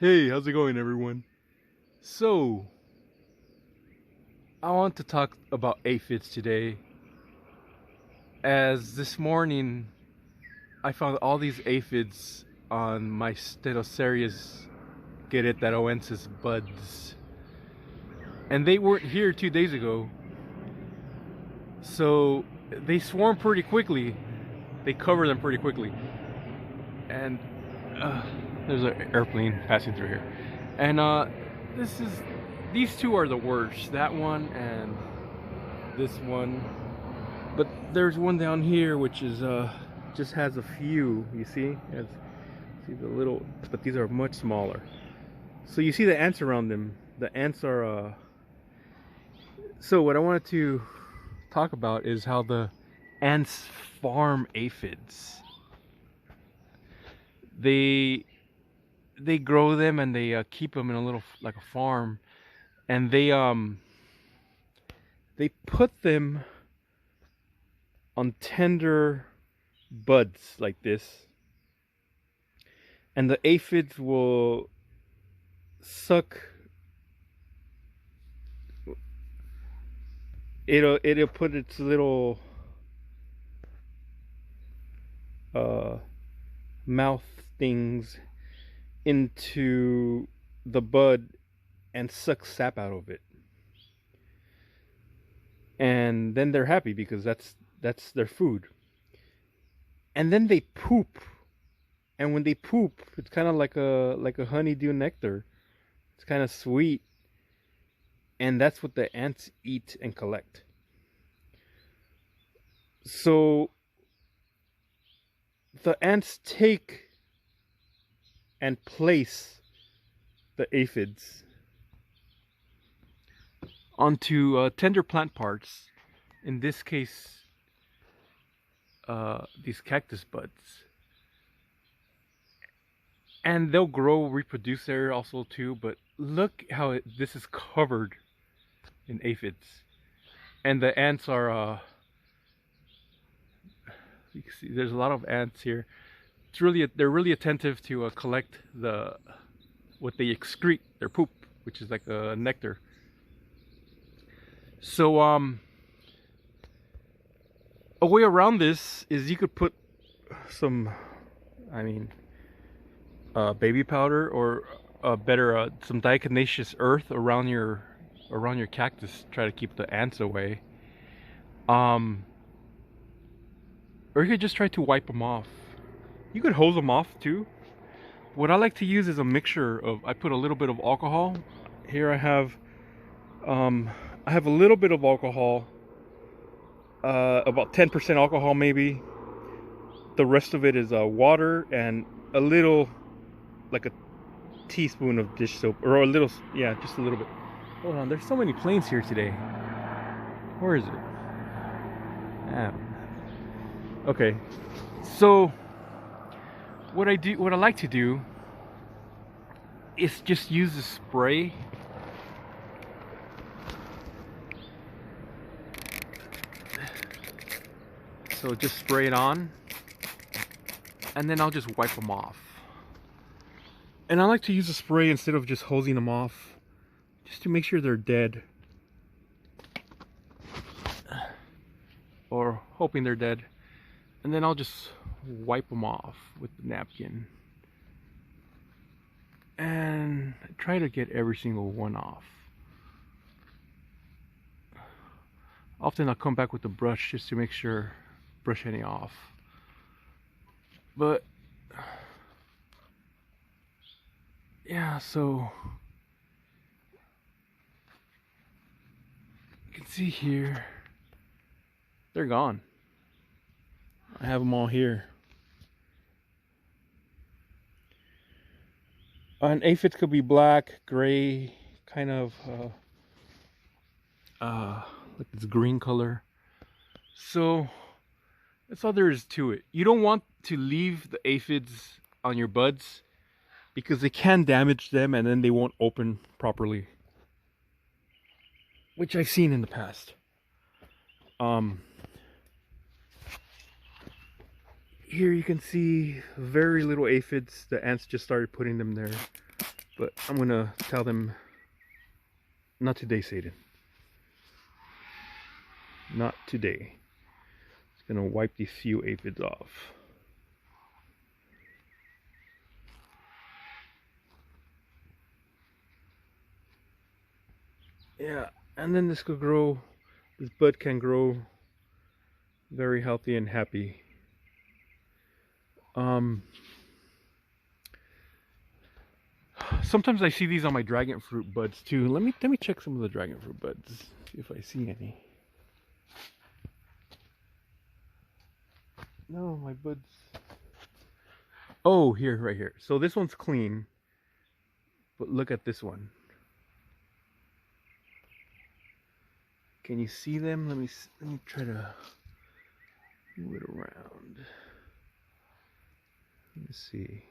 Hey, how's it going, everyone? So, I want to talk about aphids today, as this morning I found all these aphids on my Stenocereus buds, and they weren't here 2 days ago, so they swarm pretty quickly. They cover them pretty quickly, and there's an airplane passing through here, and this is these two are the worst. That one and this one, but there's one down here which is just has a few. You see, see the little, but these are much smaller. So you see the ants around them. The ants are so what I wanted to talk about is how the ants farm aphids. They grow them and they keep them in a little, like a farm, and they put them on tender buds like this, and the aphids will suck. It'll put its little mouth things into the bud and suck sap out of it, and then they're happy because that's their food. And then they poop, and when they poop, it's kind of like a honeydew nectar. It's kind of sweet, and that's what the ants eat and collect. So the ants take and place the aphids onto tender plant parts, in this case these cactus buds, and they'll reproduce there also too. But look how this is covered in aphids, and the ants are you can see there's a lot of ants here. They're really attentive to collect what they excrete, their poop, which is like a nectar. So a way around this is you could put some, baby powder, or better, some diatomaceous earth around your cactus. Try to keep the ants away. Or you could just try to wipe them off. You could hose them off too. What I like to use is a mixture of, I put a little bit of alcohol. Here I have a little bit of alcohol, about 10% alcohol maybe. The rest of it is water, and a little, like a teaspoon of dish soap, or a little, yeah, just a little bit. Hold on, there's so many planes here today. Where is it? Okay, so what I like to do is just use the spray. So just spray it on, and then I'll just wipe them off. And I like to use a spray instead of just hosing them off, just to make sure they're dead, or hoping they're dead. And then I'll just wipe them off with the napkin, and try to get every single one off. Often I'll come back with the brush just to make sure, brush any off. But yeah, so you can see here, they're gone. I have them all here. And aphids could be black, gray, kind of like this green color. So that's all there is to it. You don't want to leave the aphids on your buds, because they can damage them and then they won't open properly, which I've seen in the past. Here you can see very little aphids. The ants just started putting them there. But I'm gonna tell them, not today, Satan. Not today. It's gonna wipe these few aphids off. Yeah, and then this could grow, this bud can grow very healthy and happy. Sometimes I see these on my dragon fruit buds too. Let me check some of the dragon fruit buds, see if I see any. No, my buds. Oh, here, right here. So this one's clean, but look at this one. Can you see them? Let me try to move it around. Let me see.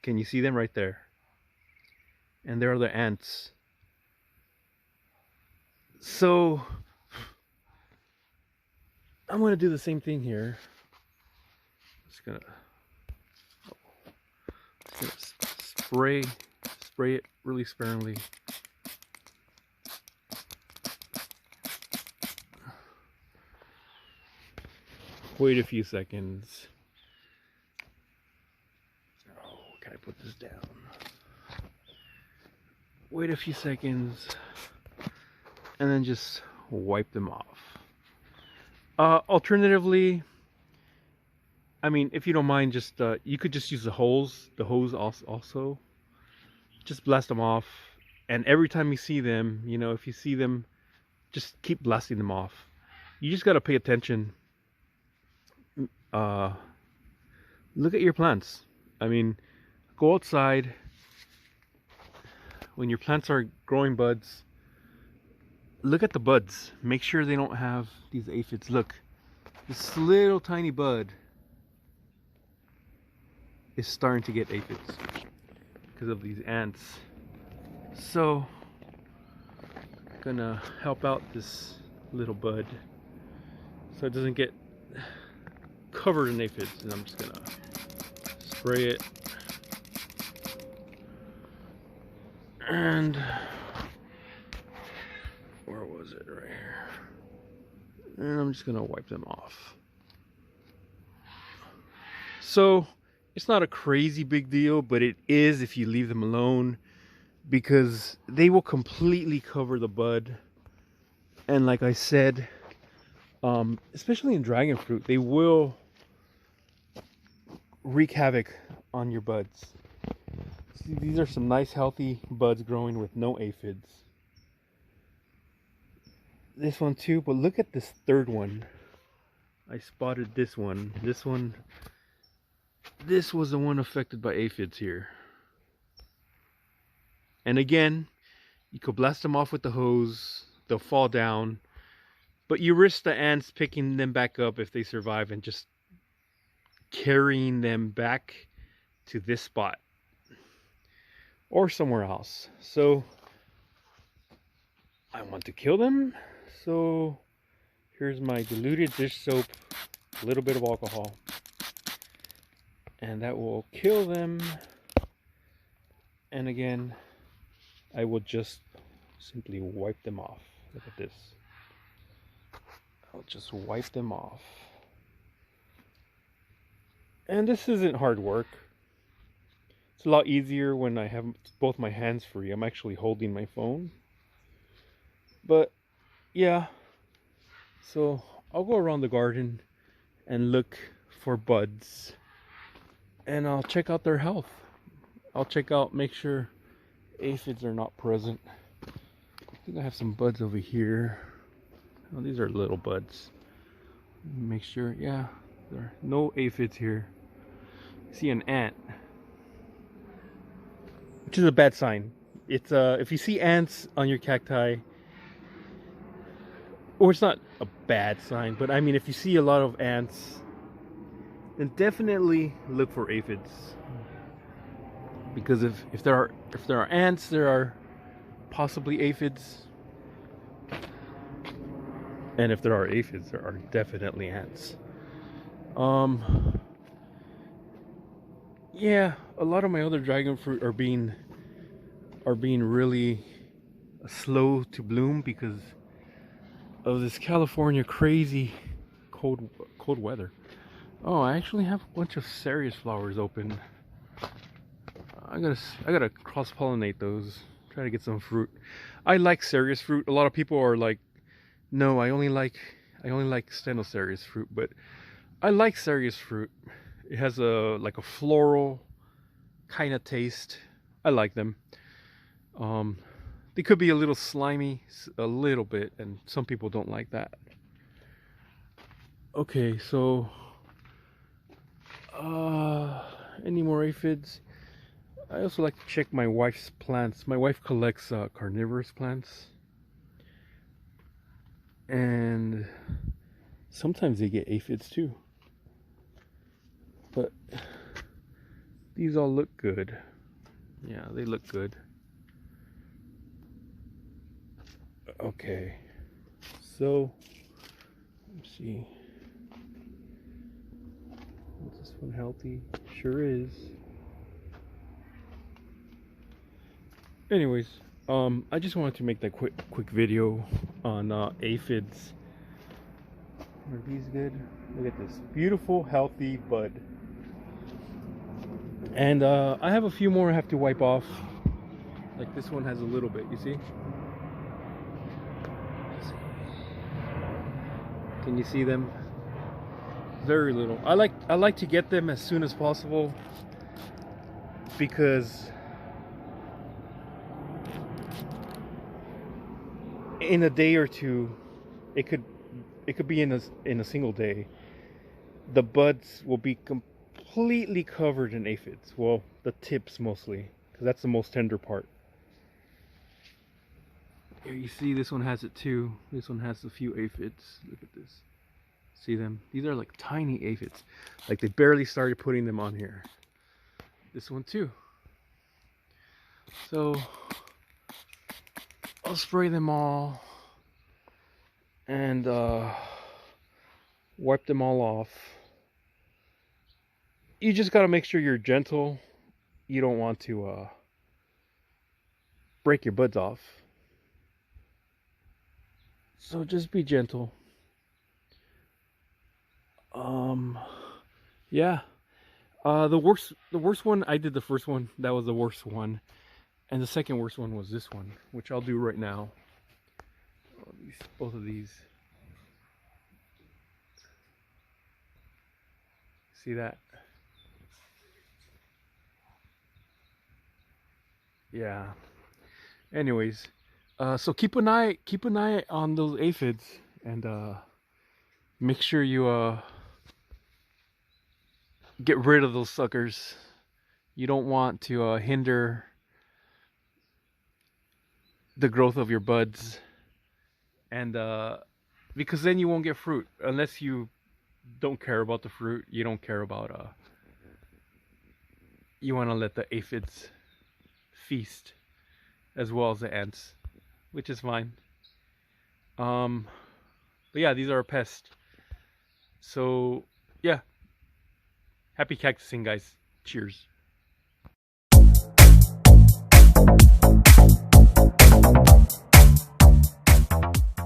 Can you see them right there? And there are the ants. So I'm gonna do the same thing here. Just gonna spray it really sparingly. Wait a few seconds. Oh, can I put this down? Wait a few seconds, and then just wipe them off. Alternatively, I mean, if you don't mind, just you could just use the hose also. Just blast them off, and every time you see them, you know, if you see them, just keep blasting them off. You just gotta pay attention. Look at your plants. I mean, go outside when your plants are growing buds. Look at the buds. Make sure they don't have these aphids. Look, this little tiny bud is starting to get aphids because of these ants. So, gonna help out this little bud so it doesn't get covered in aphids, and I'm just gonna spray it. And where was it? Right here. And I'm just gonna wipe them off. So it's not a crazy big deal, but it is if you leave them alone, because they will completely cover the bud. And like I said, especially in dragon fruit, they will wreak havoc on your buds. See, these are some nice healthy buds growing with no aphids. This one too, but look at this third one. I spotted this one. This was the one affected by aphids here. And again, you could blast them off with the hose. They'll fall down, but you risk the ants picking them back up if they survive and just carrying them back to this spot or somewhere else. So I want to kill them. So here's my diluted dish soap, a little bit of alcohol, and that will kill them. And again, I will just simply wipe them off. Look at this. I'll just wipe them off. And this isn't hard work. It's a lot easier when I have both my hands free. I'm actually holding my phone. But yeah, so I'll go around the garden and look for buds, and I'll check out their health. I'll check out, make sure aphids are not present. I think I have some buds over here. Oh, these are little buds. Make sure, yeah, there are no aphids here. I see an ant, which is a bad sign. It's if you see ants on your cacti, or it's not a bad sign, but I mean, if you see a lot of ants, then definitely look for aphids. Because if there are ants, there are possibly aphids. And if there are aphids, there are definitely ants. yeah, a lot of my other dragon fruit are being really slow to bloom because of this California crazy cold weather. Oh, I actually have a bunch of cereus flowers open. I gotta cross pollinate those. Try to get some fruit. I like cereus fruit. A lot of people are like, no, I only like Stenocereus fruit, but I like cereus fruit. It has a floral kind of taste. I like them. Um, they could be a little slimy, a little bit, and some people don't like that. Okay, so any more aphids? I also like to check my wife's plants. My wife collects carnivorous plants, and sometimes they get aphids too. But these all look good. Yeah, they look good. Okay, so let's see. Is this one healthy? Sure is. Anyways, I just wanted to make that quick video on aphids. Are these good? Look at this beautiful, healthy bud. And I have a few more I have to wipe off. Like this one has a little bit. You see? Can you see them? Very little. I like to get them as soon as possible because in a day or two, it could be in a single day. The buds will be completely covered in aphids. Well, the tips mostly, because that's the most tender part. Here you see this one has it too. This one has a few aphids. Look at this. See them? These are like tiny aphids. Like they barely started putting them on here. This one too. So I'll spray them all and wipe them all off. You just gotta make sure you're gentle. You don't want to break your buds off. So just be gentle. Yeah. The worst one, I did the first one. That was the worst one. And the second worst one was this one, which I'll do right now. Oh, both of these. See that? Yeah. Anyways, so keep an eye on those aphids and make sure you get rid of those suckers. You don't want to hinder the growth of your buds, and because then you won't get fruit unless you don't care about the fruit. You don't care about you want to let the aphids feast as well as the ants, which is fine. But yeah, these are a pest. So yeah, happy cactusing, guys. Cheers.